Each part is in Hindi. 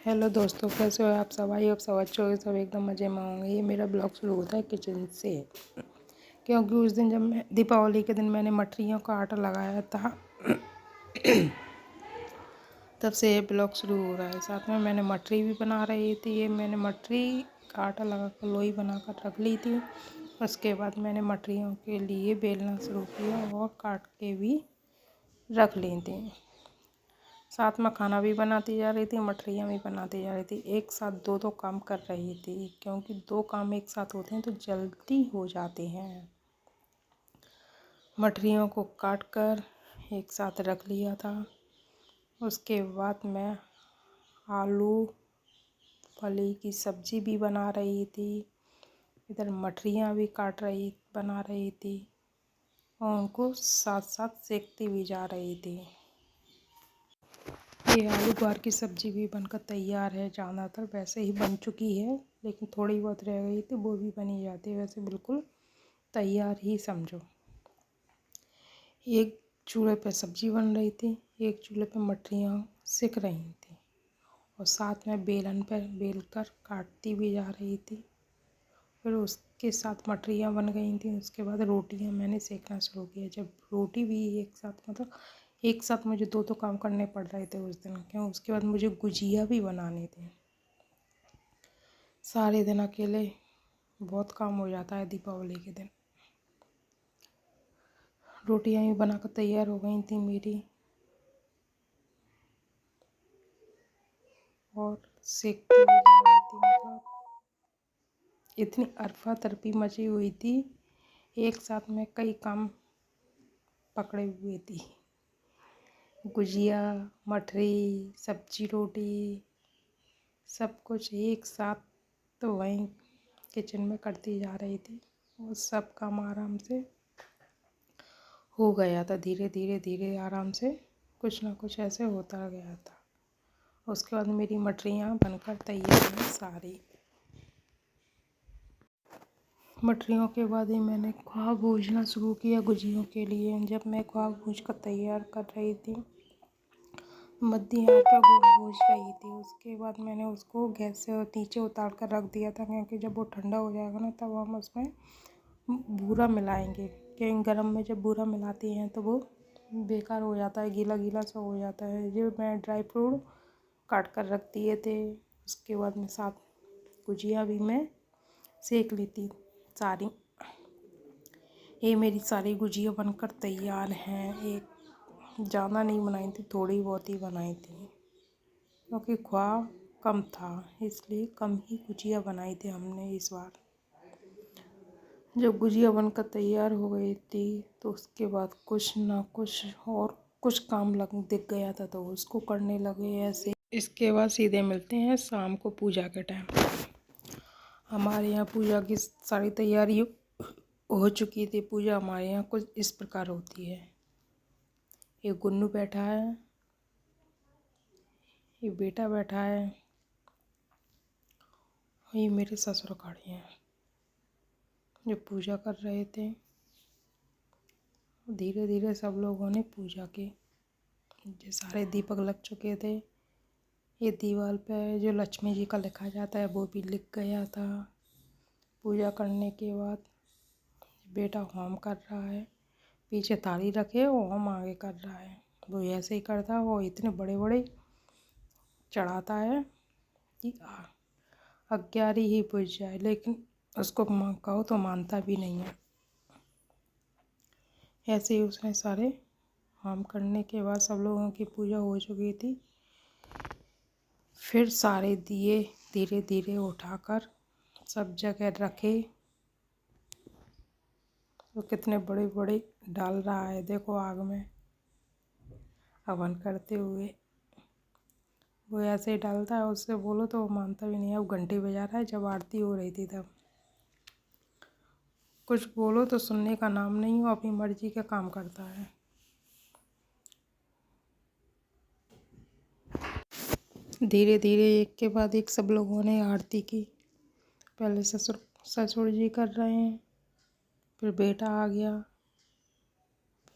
हेलो दोस्तों, कैसे हो आप सब? आई आप सब अच्छे हो, सब एकदम मज़े में होंगे। ये मेरा ब्लॉग शुरू होता है किचन से, क्योंकि उस दिन जब मैं दीपावली के दिन मैंने मठरियों का आटा लगाया था तब से ये ब्लॉग शुरू हो रहा है। साथ में मैंने मठरी भी बना रही थी। ये मैंने मठरी का आटा लगा कर लोई बना कर रख ली थी। उसके बाद मैंने मठरियों के लिए बेलना शुरू किया और काट के भी रख ली थी। साथ में खाना भी बनाती जा रही थी, मठरियाँ भी बनाती जा रही थी। एक साथ दो काम कर रही थी, क्योंकि दो काम एक साथ होते हैं तो जल्दी हो जाते हैं। मठरियों को काट कर एक साथ रख लिया था। उसके बाद मैं आलू फली की सब्ज़ी भी बना रही थी। इधर मठरियाँ भी बना रही थी और उनको साथ साथ सेकती भी जा रही थी। ये आलू गुआर की सब्ज़ी भी बनकर तैयार है। ज़्यादातर वैसे ही बन चुकी है, लेकिन थोड़ी बहुत रह गई थी, वो भी बनी जाती है। वैसे बिल्कुल तैयार ही समझो। एक चूल्हे पे सब्ज़ी बन रही थी, एक चूल्हे पे मठरियाँ सिक रही थी और साथ में बेलन पर बेल कर काटती भी जा रही थी। फिर उसके साथ मठरियाँ बन गई थी। उसके बाद रोटियाँ मैंने सेकना शुरू किया। जब रोटी भी एक साथ एक साथ मुझे दो काम करने पड़ रहे थे उस दिन, क्यों? उसके बाद मुझे गुजिया भी बनानी थी। सारे दिन अकेले बहुत काम हो जाता है दीपावली के दिन। रोटियां भी बनाकर तैयार हो गई थी मेरी और सेकती भी जा रही थी। मतलब इतनी अरफा तरफी मची हुई थी, एक साथ में कई काम पकड़े हुए थी। गुजिया, मठरी, सब्जी, रोटी, सब कुछ एक साथ तो वहीं किचन में करती जा रही थी और सब काम आराम से हो गया था। धीरे धीरे आराम से कुछ ना कुछ ऐसे होता गया था। उसके बाद मेरी मठरियाँ बनकर तैयार हैं सारी। मठरियों के बाद ही मैंने खोआ भूजना शुरू किया गुजियों के लिए। जब मैं खोआ भूज कर तैयार कर रही थी, मध्य आँच पर भूज रही थी, उसके बाद मैंने उसको गैस से नीचे उतार कर रख दिया था, क्योंकि जब वो ठंडा हो जाएगा ना तब हम उसमें बूरा मिलाएंगे। क्योंकि गरम में जब बूरा मिलाती हैं तो वो बेकार हो जाता है, गीला गीला सा हो जाता है। जो मैं ड्राई फ्रूट काट कर रख दिए थे, उसके बाद में साथ गुजिया भी मैं सेक ली थी सारी। ये मेरी सारी गुजिया बनकर तैयार हैं। एक ज़्यादा नहीं बनाई थी, थोड़ी बहुत ही बनाई थी, क्योंकि खोआ कम था, इसलिए कम ही गुजिया बनाई थी हमने इस बार। जब गुजिया बनकर तैयार हो गई थी तो उसके बाद कुछ ना कुछ और कुछ काम दिख गया था, तो उसको करने लगे ऐसे। इसके बाद सीधे मिलते हैं शाम को पूजा के टाइम। हमारे यहाँ पूजा की सारी तैयारी हो चुकी थी। पूजा हमारे यहाँ कुछ इस प्रकार होती है। एक गुन्नू बैठा है, ये बेटा बैठा है, ये मेरे ससुर खड़े हैं जो पूजा कर रहे थे। धीरे धीरे सब लोगों ने पूजा की। जो सारे दीपक लग चुके थे, ये दीवार पे जो लक्ष्मी जी का लिखा जाता है वो भी लिख गया था। पूजा करने के बाद बेटा होम कर रहा है, पीछे थाली रखे होम आगे कर रहा है। वो ऐसे ही करता है, वो इतने बड़े बड़े चढ़ाता है कि 11 ही बुझ जाए, लेकिन उसको कहो तो मानता भी नहीं है। ऐसे ही उसने सारे होम करने के बाद सब लोगों की पूजा हो चुकी थी। फिर सारे दिए धीरे धीरे उठाकर सब जगह रखे। तो कितने बड़े बड़े डाल रहा है, देखो आग में हवन करते हुए। वो ऐसे ही डालता है, उससे बोलो तो वो मानता भी नहीं है। वो घंटी बजा रहा है जब आरती हो रही थी तब। कुछ बोलो तो सुनने का नाम नहीं, हो अपनी मर्जी का काम करता है। धीरे धीरे एक के बाद एक सब लोगों ने आरती की। पहले ससुर जी कर रहे हैं, फिर बेटा आ गया,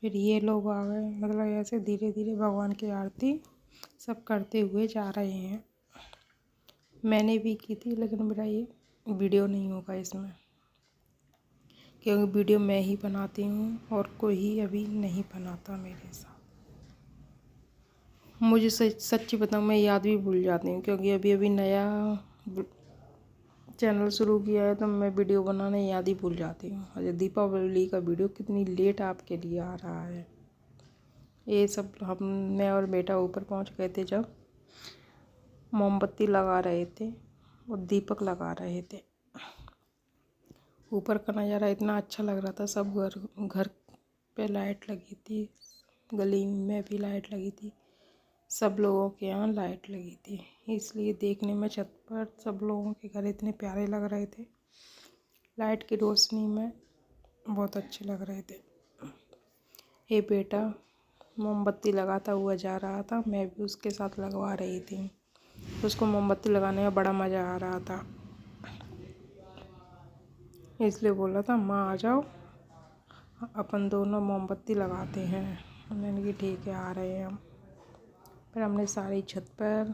फिर ये लोग आ गए। मतलब ऐसे धीरे धीरे भगवान की आरती सब करते हुए जा रहे हैं। मैंने भी की थी, लेकिन मेरा ये वीडियो नहीं होगा इसमें, क्योंकि वीडियो मैं ही बनाती हूँ और कोई अभी नहीं बनाता मेरे साथ। मुझे सच्ची बताऊँ, मैं याद भी भूल जाती हूँ, क्योंकि अभी अभी नया चैनल शुरू किया है, तो मैं वीडियो बनाना याद ही भूल जाती हूँ। अजय दीपावली का वीडियो कितनी लेट आपके लिए आ रहा है। ये सब मैं और बेटा ऊपर पहुँच गए थे, जब मोमबत्ती लगा रहे थे और दीपक लगा रहे थे। ऊपर का नज़ारा इतना अच्छा लग रहा था। सब घर पे लाइट लगी थी, गली में भी लाइट लगी थी, सब लोगों के यहाँ लाइट लगी थी, इसलिए देखने में छत पर सब लोगों के घर इतने प्यारे लग रहे थे। लाइट की रोशनी में बहुत अच्छे लग रहे थे। ये बेटा मोमबत्ती लगाता हुआ जा रहा था, मैं भी उसके साथ लगवा रही थी। उसको मोमबत्ती लगाने में बड़ा मज़ा आ रहा था, इसलिए बोला था माँ आ जाओ, अपन दोनों मोमबत्ती लगाते हैं। मैंने कहा ठीक है, आ रहे हैं हम। फिर हमने सारी छत पर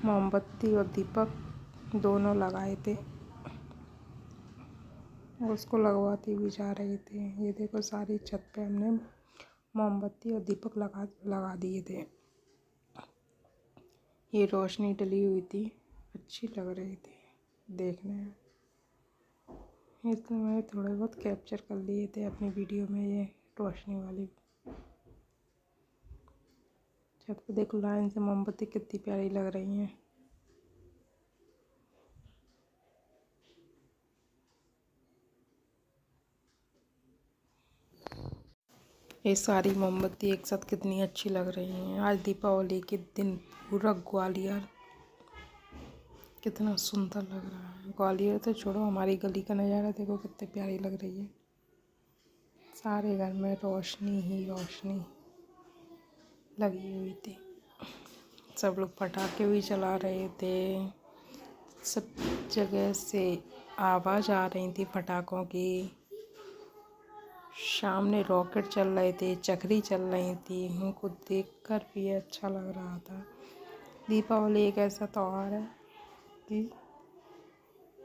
मोमबत्ती और दीपक दोनों लगाए थे, उसको लगवाती हुई जा रही थी। ये देखो, सारी छत पे हमने मोमबत्ती और दीपक लगा दिए थे। ये रोशनी डली हुई थी, अच्छी लग रही थी देखने में, इसलिए मैंने थोड़े बहुत कैप्चर कर लिए थे अपनी वीडियो में। ये रोशनी वाली छत पे देखो, लाइन से मोमबत्ती कितनी प्यारी लग रही हैं। ये सारी मोमबत्ती एक साथ कितनी अच्छी लग रही हैं। आज दीपावली के दिन पूरा ग्वालियर कितना सुंदर लग रहा है। ग्वालियर तो छोड़ो, हमारी गली का नज़ारा देखो कितनी प्यारी लग रही है। सारे घर में रोशनी ही रोशनी लगी हुई थी। सब लोग पटाखे भी चला रहे थे, सब जगह से आवाज़ आ रही थी पटाखों की। सामने रॉकेट चल रहे थे, चकरी चल रही थी, उनको देखकर भी अच्छा लग रहा था। दीपावली एक ऐसा त्यौहार है कि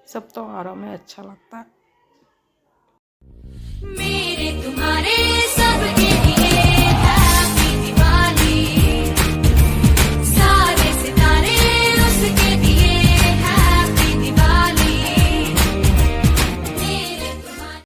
सब त्योहारों में अच्छा लगता है।